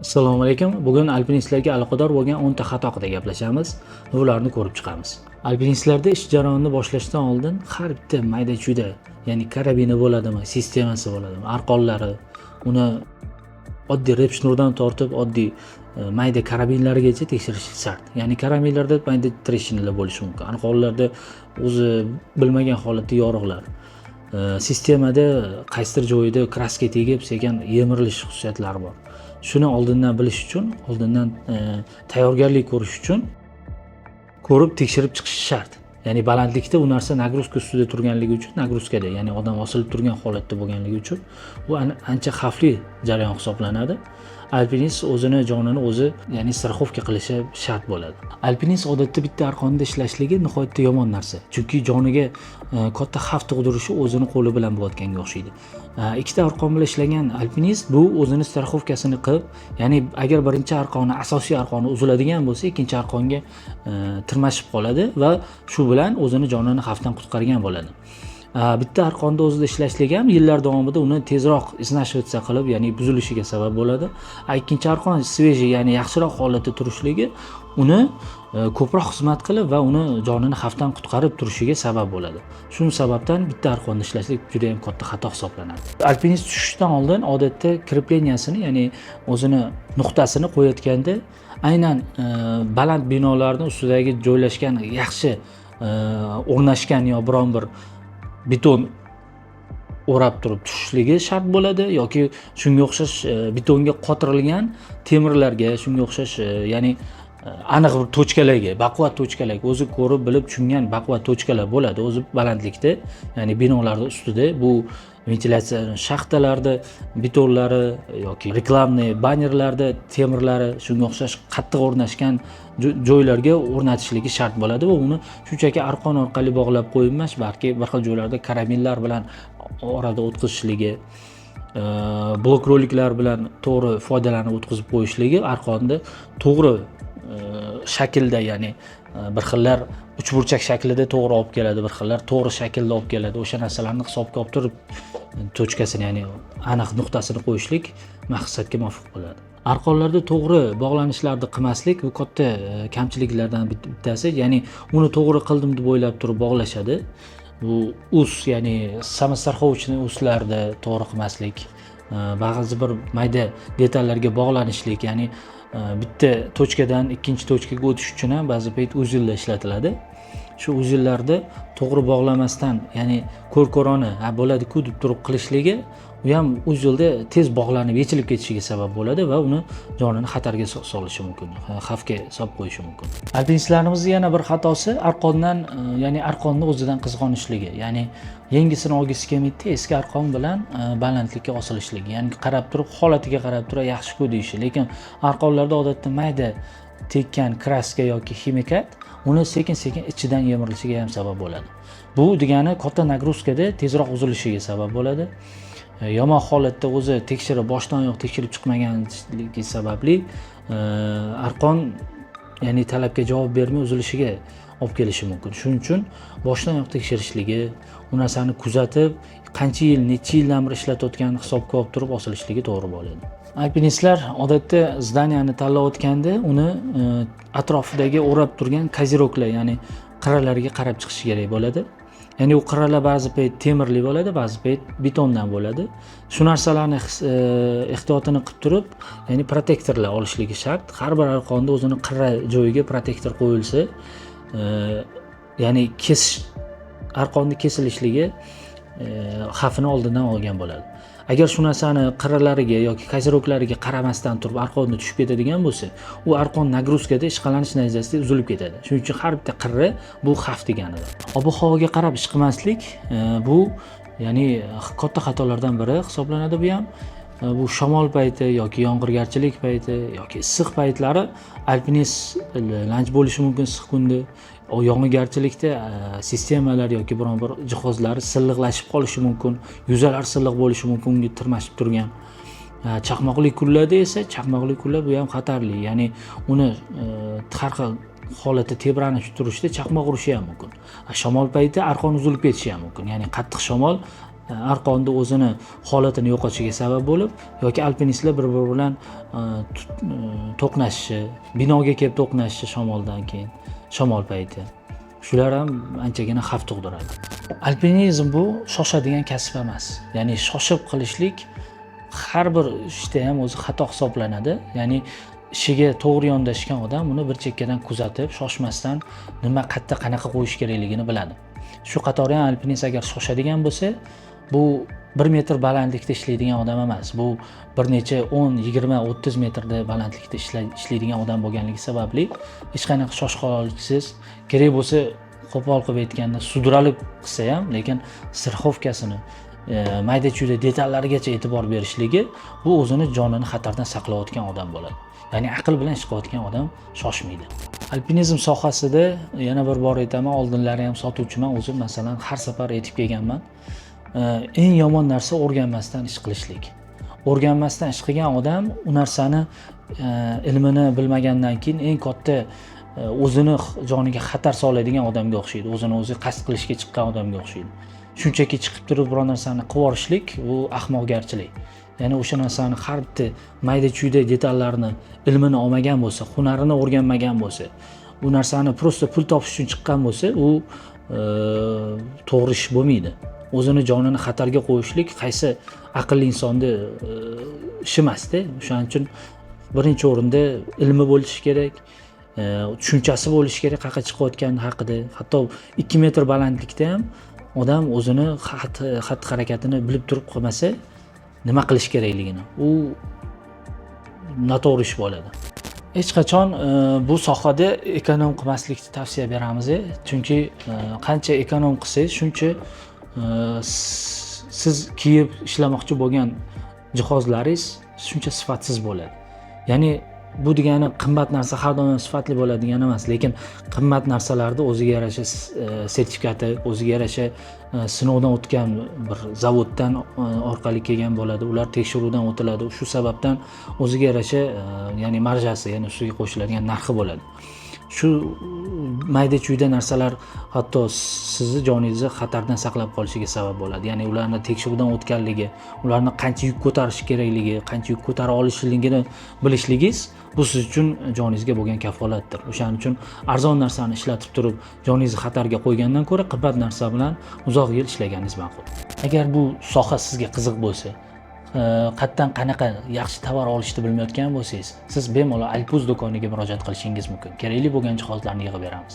Assalomu alaykum. Bugun alpinistlarga aloqador bo'lgan 10 ta xato haqida gaplashamiz va ularni ko'rib chiqamiz. Alpinistlarda ish jarayonini boshlashdan oldin har bitta mayda-chuyda, ya'ni karabini bo'ladimi, sistemasi bo'ladimi, arqonlari, uni oddiy rep shnurdan tortib oddiy mayda karabinlarigacha tekshirish shart. Ya'ni karabinlarda mayda treshinalar bo'lishi mumkin. Arqonlarda o'zi bilmagan holatda yoriqlar. Sistemada qaysidir joyida kraska tegib, sekin yemirilish xususiyatlari bor. Shuni oldindan bilish uchun, oldindan tayyorgarlik ko'rish uchun ko'rib tekshirib chiqish shart. Ya'ni balandlikda u narsa nagruzka ustida turganligi uchun, nagruzkada, ya'ni odam osilib turgan holatda bo'lganligi uchun bu ancha xavfli jarayon hisoblanadi. Alpinist o'zini jonini o'zi, ya'ni strixovka qilishi shart bo'ladi. Alpinist odatda bitta arqonda ishlashligi nihoyatda yomon narsa. Chunki joniga katta xavf tug'dirishi o'zini qo'li bilan bo'layotganga o'xshaydi. Ikkita arqon bilan ishlagan alpinist bu o'zini strixovkasini qilib, ya'ni agar birinchi arqoni, asosiy arqoni uziladigan bo'lsa, ikkinchi arqonga tirmashib qoladi va shu bilan o'zini jonini xavfdan qutqargan bo'ladi. Bitta arqonda o'zida ishlashligi ham yillar davomida uni tezroq iznashivitsa qilib, ya'ni buzilishiga sabab bo'ladi. Ikkinchi arqon svejiy, ya'ni yaxshiroq holatda turishligi uni ko'proq xizmat qilib va uni jonini xavfdan qutqarib turishiga sabab bo'ladi. Shu sababdan bitta arqonda ishlashlik juda ham katta xato hisoblanadi. Alpinist tushishdan oldin odatda krepleniyasini, ya'ni o'zini nuqtasini qo'yayotganda aynan baland binolarning ustidagi joylashgan yaxshi o'rnashgan yo biron bir beton o'rab turib tushishligi shart bo'ladi yoki shunga o'xshash betonga qotirilgan temirlarga, shunga o'xshash ya'ni aniq bir tochkalarga, baquvvat tochkalarga, o'zi ko'rib bilib tushungan baquvvat tochkalar bo'ladi o'zi balandlikda, ya'ni binolar ustida. Bu ventilyatsiya shaxtalarda betonlari yoki reklamniy bannerlarda temirlari, shunga o'xshash qattiq o'rnashgan joylarga o'rnatishligi shart bo'ladi va uni shunchaki arqon orqali bog'lab qo'yib emas, balki bir xil joylarda karabinlar bilan orada o'tkazishligi, blok roliklar bilan to'g'ri foydalanib o'tkazib qo'yishligi arqonni to'g'ri shaklda, ya'ni bir xillar uchburchak shaklida to'g'ri olib keladi, bir xillar to'g'ri shaklda olib keladi. O'sha narsalarni hisobga olib turib tochkasini, ya'ni aniq nuqtasini qo'yishlik maqsadga muvofiq bo'ladi. Arqonlarda to'g'ri bog'lanishlarni qilmaslik bu katta kamchiliklardan bittasi. Ya'ni uni to'g'ri qildim deb o'ylab turib bog'lashadi. Bu us, ya'ni samostarxovchni uslarda to'g'ri qilmaslik, ba'zi bir mayda detallarga bog'lanishlik, ya'ni bitta tochkadan ikkinchi tochkaga o'tish uchun ham ba'zi payt uzillar ishlatiladi. Shu uzillarda to'g'ri bog'lamasdan, ya'ni ko'r-ko'rona bo'ladi-ku deb turib qilishligi, u ham uzilda tez bog'lanib yechilib ketishiga sabab bo'ladi va uni jonini xatarga solishi mumkin, xavfga solib qo'yishi mumkin. Alpinistlarimizning yana bir xatosi arqondan, ya'ni arqonni o'zidan qizg'onishligi, ya'ni yangisini olgisi kelmaydi, eski arqon bilan balandlikka osilishligi, ya'ni qarab turib, holatiga qarab turib yaxshi-ku deyishi, lekin arqonlarda odatda mayda tekkan kraska yoki ximikat uni sekin-sekin ichidan yemirilishiga ham sabab bo'ladi. Bu degani katta nagruzkada tezroq uzilishiga sabab bo'ladi. Yomon holatda o'zi tekshirib, boshdan oyoq tekshirib chiqmaganligi sababli arqon, ya'ni talabga javob bermay uzilishiga olib kelishi mumkin. Shuning uchun boshdan oyoq tekshirishligi, u narsani kuzatib, qancha yil, necha yildan beri ishlatayotganini hisobga olib turib osilishligi to'g'ri bo'ladi. Alpinistlar odatda zdaniyani tanlayotganda uni atrofidagi o'rab turgan koziroklar, ya'ni qirralariga qarab chiqishi kerak bo'ladi. Ya'ni u qirralar ba'zi payt temirli bo'ladi, ba'zi payt betondan bo'ladi. Shu narsalarni ehtiyotini qilib turib, ya'ni protektorlar olishligi shart. Har bir arqonda o'zini qirra joyiga protektor qo'yilsa, ya'ni arqonni kesilishligi xavfini oldindan olgan bo'ladi. Agar shu narsani qirralariga yoki koziroklariga qaramasdan turib arqonni tushib ketadigan bo'lsa, u arqon nagruzkada ishqalanish natijasida uzilib ketadi. Shuning uchun har bitta qirra bu xavf deganidir. Ob-havoga qarab ish qilmaslik bu, ya'ni katta xatolardan biri hisoblanadi bu ham. Bu shamol payti yoki yomg'irgarchilik payti yoki issiq paytlari alpinist lanj bo'lishi mumkin issiq kunda. Yog'ingarchilikda sistemalar yoki biron bir jihozlari silliqlashib qolishi mumkin, yuzalar silliq bo'lishi mumkin, unga tirmashib turgan. Chaqmoqli kunlarda esa, chaqmoqli kunlar bu ham xatarli, ya'ni uni har xil holatda tebranib turishda chaqmoq urishi ham mumkin. Shamol payti arqon uzilib ketishi ham mumkin. Ya'ni qattiq shamol arqonni o'zini holatini yo'qotishiga sabab bo'lib yoki alpinistlar bir-biri bilan to'qnashishi, binoga kelib to'qnashishi shamoldan keyin, shamol payti. Shular ham anchagina xavf tug'diradi. Alpinizm bu shoshadigan kasb emas. Ya'ni shoshib qilishlik har bir ishda ham o'zi xato hisoblanadi. Ya'ni ishiga to'g'ri yondashgan odam uni bir chekkadan kuzatib, shoshmasdan nima qayerda qanaqa qo'yish kerakligini biladi. Shu qatori ham alpinist agar shoshadigan bo'lsa, bu 1 metr balandlikda ishlaydigan odam emas. Bu bir necha 10, 20, 30 metrda balandlikda ishlaydigan odam bo'lganligi sababli hech qanaqa shoshqaloqsiz, kerak bo'lsa qo'pol qilib aytganda sudralib qilsa ham, lekin strixovkasini mayda-chuyda detallarigacha e'tibor berishligi bu o'zini jonini xatardan saqlayotgan odam bo'ladi. Ya'ni aql bilan ish qilayotgan odam shoshmaydi. Alpinizm sohasida yana bir bor aytaman, oldinlari ham sotuvchiman, o'zim masalan har safar aytib kelganman. Eng yomon narsa o'rganmasdan ish qilishlik. O'rganmasdan ish qilgan odam u narsani ilmini bilmagandan keyin eng katta o'zini joniga xatar soladigan odamga o'xshaydi. O'zini o'zi qasd qilishga chiqqan odamga o'xshaydi. Shunchaki chiqib turib biror narsani qilib yuborishlik bu ahmoqgarchilik. Ya'ni o'sha narsani har bitta mayda-chuyda detallarini ilmini olmagan bo'lsa, hunarini o'rganmagan bo'lsa, bu narsani prosta pul topish uchun chiqqan bo'lsa, u to'g'ri ish bo'lmaydi. O'zini jonini xatarga qo'yishlik qaysi aqlli insonni ishi emas-da. O'shaning uchun birinchi o'rinda ilmi bo'lishi kerak, tushunchasi bo'lishi kerak qayerga chiqayotgani haqida. Hatto 2 metr balandlikda ham odam o'zini xatti-harakatini bilib turib qolmasa, nima qilish kerakligini, u noto'g'ri ish bo'ladi. Hech qachon bu sohada ekonom qilmaslikni tavsiya beramiz, chunki qancha ekonom qilsangiz, shuncha siz kiyib ishlamoqchi bo'lgan jihozlaringiz shuncha sifatsiz bo'ladi. Ya'ni bu degani qimmat narsa har doim sifatli bo'ladi degani emas, lekin qimmat narsalarda o'ziga yarasha sertifikati, o'ziga yarasha sinovdan o'tgan bir zavoddan orqali kelgan bo'ladi. Ular tekshiruvdan o'tiladi. Shu sababdan o'ziga yarasha, ya'ni marjasi, ya'ni ustiga qo'shiladigan narxi bo'ladi. Shu mayda-chuyda narsalar hatto sizni joningizni xatardan saqlab qolishiga sabab bo'ladi. Ya'ni ularni tekshiruvdan o'tganligi, ularni qancha yuk ko'tarish kerakligi, qancha yuk ko'tara olishligini bilishligingiz bu siz uchun joningizga bo'lgan kafolatdir. O'shaning uchun arzon narsani ishlatib turib, joningizni xatarga qo'ygandan ko'ra qimmat narsa bilan uzoq yil ishlaganingiz ma'qul. Agar bu soha sizga qiziq bo'lsa, qayerdan qanaqa yaxshi tovar olishni bilmayotgan bo'lsangiz, siz bemalol Alpuz do'koniga murojaat qilishingiz mumkin. Kerakli bo'lgan jihozlarni yig'ib beramiz.